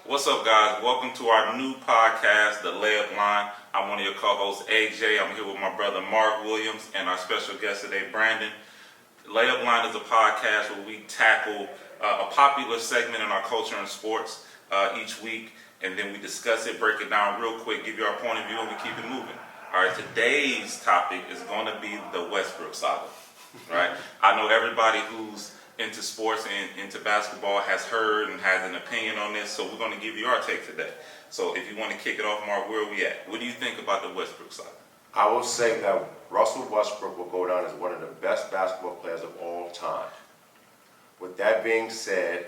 What's up, guys? Welcome to our new podcast, The Layup Line. I'm one of your co-hosts, AJ. I'm here with my brother, Mark Williams, and our special guest today, Brandon. Layup Line is a podcast where we tackle a popular segment in our culture and sports each week, and then we discuss it, break it down real quick, give you our point of view, and we keep it moving. All right, today's topic is going to be the Westbrook saga. Right? I know everybody who's into sports and into basketball has heard and has an opinion on this, so we're going to give you our take today. So if you want to kick it off, Mark, where are we at? What do you think about the Westbrook saga? I will say that Russell Westbrook will go down as one of the best basketball players of all time. With that being said,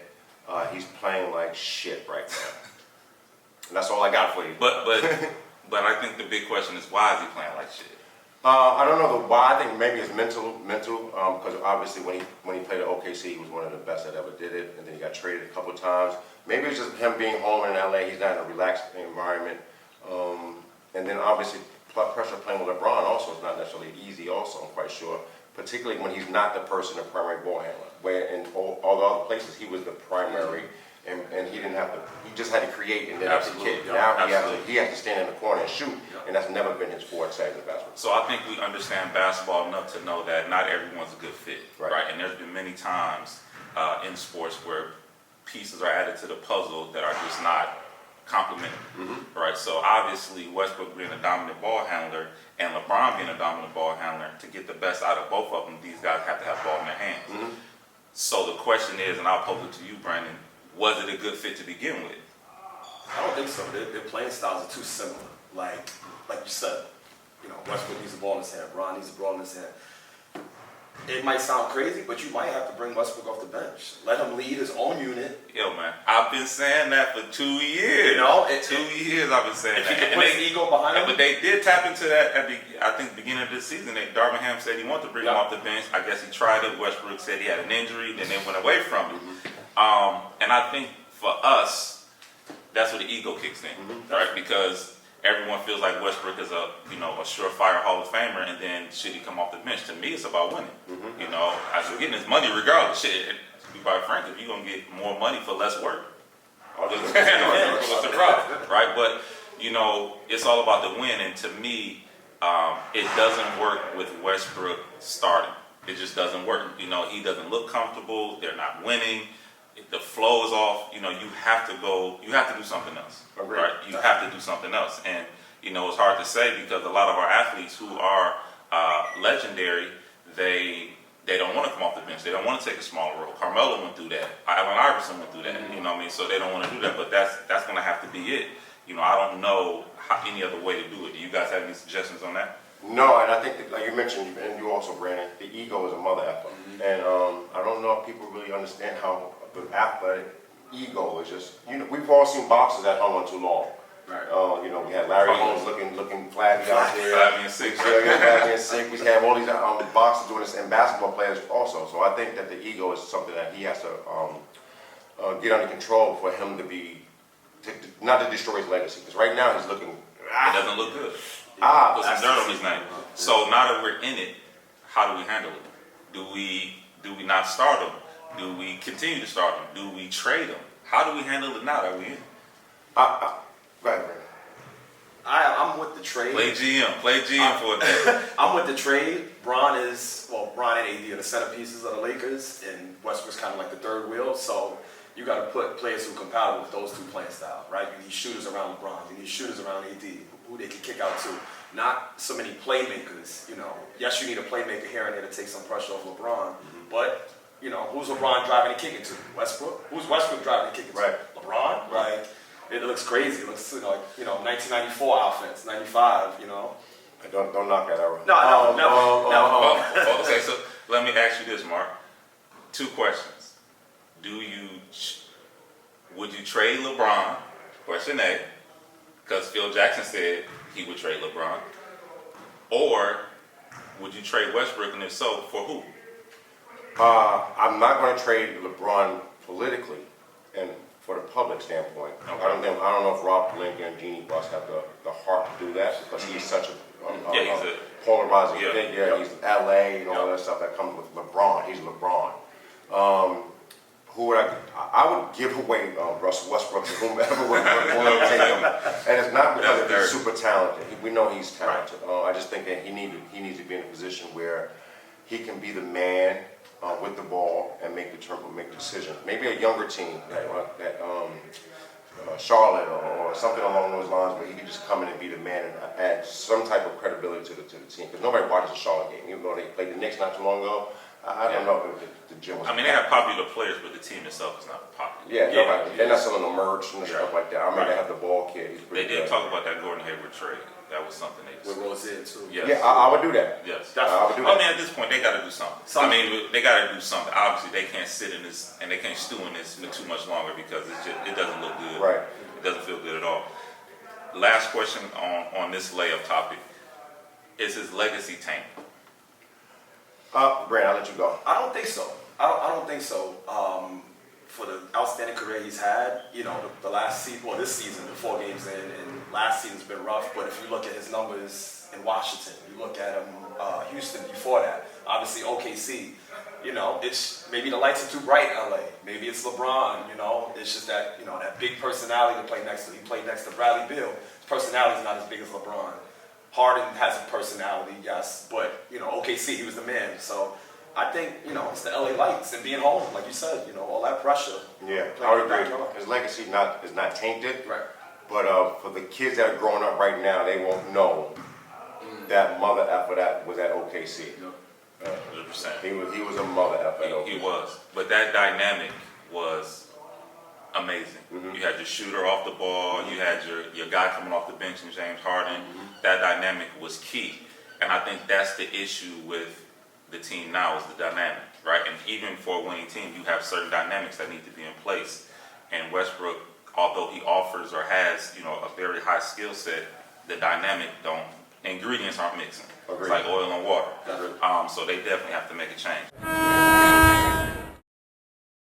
he's playing like shit right now. And that's all I got for you. But I think the big question is, why is he playing like shit? I don't know the why. I think maybe it's mental. Because obviously when he played at OKC, he was one of the best that ever did it, and then he got traded a couple of times. Maybe it's just him being home in LA. He's not in a relaxed environment, and then obviously pressure playing with LeBron also is not necessarily easy. Also, I'm quite sure, particularly when he's not the person, the primary ball handler. Where in all the other places he was the primary. And he didn't have to. He just had to create and then execute. Now he has to stand in the corner and shoot, and that's never been his forte in the basketball. So I think we understand basketball enough to know that not everyone's a good fit, right? And there's been many times in sports where pieces are added to the puzzle that are just not complementary, right? So obviously Westbrook being a dominant ball handler and LeBron being a dominant ball handler, to get the best out of both of them, these guys have to have ball in their hands. So the question is, and I'll pose it to you, Brandon. Was it a good fit to begin with? I don't think so. Their playing styles are too similar. Like you said, Westbrook needs the ball in his hand. Ron needs the ball in his hand. It might sound crazy, but you might have to bring Westbrook off the bench. Let him lead his own unit. Yo, man, I've been saying that for 2 years. 2 years I've been saying that. If you can put his ego behind him. But they did tap into that at the beginning of this season. Darvingham said he wanted to bring him off the bench. I guess he tried it. Westbrook said he had an injury, then they went away from it. And I think for us, that's where the ego kicks in, right? Because everyone feels like Westbrook is a surefire Hall of Famer, and then should he come off the bench? To me, it's about winning. I should getting his money regardless. Shit, to be quite frank, if you're gonna get more money for less work, what's the problem, right? But it's all about the win, and to me, it doesn't work with Westbrook starting. It just doesn't work. He doesn't look comfortable. They're not winning. The flow is off. You have to go. You have to do something else, right? You have to do something else, and it's hard to say because a lot of our athletes who are legendary, they don't want to come off the bench. They don't want to take a smaller role. Carmelo went through that. Allen Iverson went through that. So they don't want to do that. But that's going to have to be it. I don't know any other way to do it. Do you guys have any suggestions on that? No, and I think that, like you mentioned, and you also, Brandon, the ego is a mother effer. And I don't know if people really understand how the athletic ego is just, we've all seen boxers that hung on too long. Right. We had Larry Holmes looking flabby out there. Flabby and sick. Flabby and sick. We have all these boxers doing this, and basketball players also. So I think that the ego is something that he has to get under control for him to be, not to destroy his legacy. Because right now he's looking. It doesn't look good. Put some dirt on his name. So now that we're in it, how do we handle it? Do we not start him? Do we continue to start him? Do we trade him? How do we handle it now that we're in? Right, Brandon. I'm with the trade. Play GM for a day. I'm with the trade. Bron and AD are the centerpieces of the Lakers, and Westbrook's kind of like the third wheel. So you got to put players who are compatible with those two playing styles, right? You need shooters around LeBron. You need shooters around AD, who they can kick out to. Not so many playmakers. Yes, you need a playmaker here and there to take some pressure off LeBron, but who's LeBron driving and kicking to? Westbrook? Who's Westbrook driving and kicking to? Right. LeBron? Like, it looks crazy. It looks like 1994 offense, 95. Don't knock that out. No. Okay, so let me ask you this, Mark. 2 questions. Would you trade LeBron? Question A, because Phil Jackson said he would trade LeBron. Or would you trade Westbrook, and if so, for who? I'm not going to trade LeBron politically and for the public standpoint. Okay. I don't know if Rob Pelinka and Jeannie Buss have the heart to do that because he's such a polarizing figure. He's LA and all that stuff that comes with LeBron. He's LeBron. Who would I would give away Russell Westbrook to whomever super talented. We know he's talented. I just think that he needs to be in a position where he can be the man with the ball and make the decision. Maybe a younger team, Charlotte or something along those lines, where he can just come in and be the man and add some type of credibility to the team. Because nobody watches a Charlotte game, even though they played the Knicks not too long ago. I don't know if the gym was. I mean, they have popular players, but the team itself is not popular. They're not selling the merch and stuff like that. I mean, they have the ball kid. He's They pretty did good. talk about that Gordon Hayward trade. That was something they With discussed. Rose in too. Yes. Yeah, I would do that. Yes. I would do I that. mean, at this point, they got to do something. I mean, they got to do something. Obviously, they can't sit in this and they can't stew in this for too much longer because it doesn't look good. Right. It doesn't feel good at all. Last question on this layup topic: is his legacy tainted? Brand, I'll let you go. I don't think so. I don't think so. For the outstanding career he's had, the last season, well, this season, the 4 games in, and last season's been rough. But if you look at his numbers in Washington, you look at him, Houston before that, obviously OKC. It's maybe the lights are too bright in LA. Maybe it's LeBron. It's just that that big personality to play next to. He played next to Bradley Beal. His personality is not as big as LeBron. Harden has a personality, yes, but OKC, he was the man. So I think it's the LA lights and being home, like you said, all that pressure. Yeah, I Playing would in the agree. backyard. His legacy is not tainted. Right. But for the kids that are growing up right now, they won't know that mother effer that was at OKC. 100%. He was a mother effer at OKC. He was, but that dynamic was amazing. You had your shooter off the ball. You had your guy coming off the bench in James Harden. That dynamic was key, and I think that's the issue with the team now is the dynamic, right? And even for a winning team, you have certain dynamics that need to be in place. And Westbrook, although he offers or has a very high skill set, the dynamic ingredients aren't mixing. Agreed. It's like oil and water. Agreed. So they definitely have to make a change.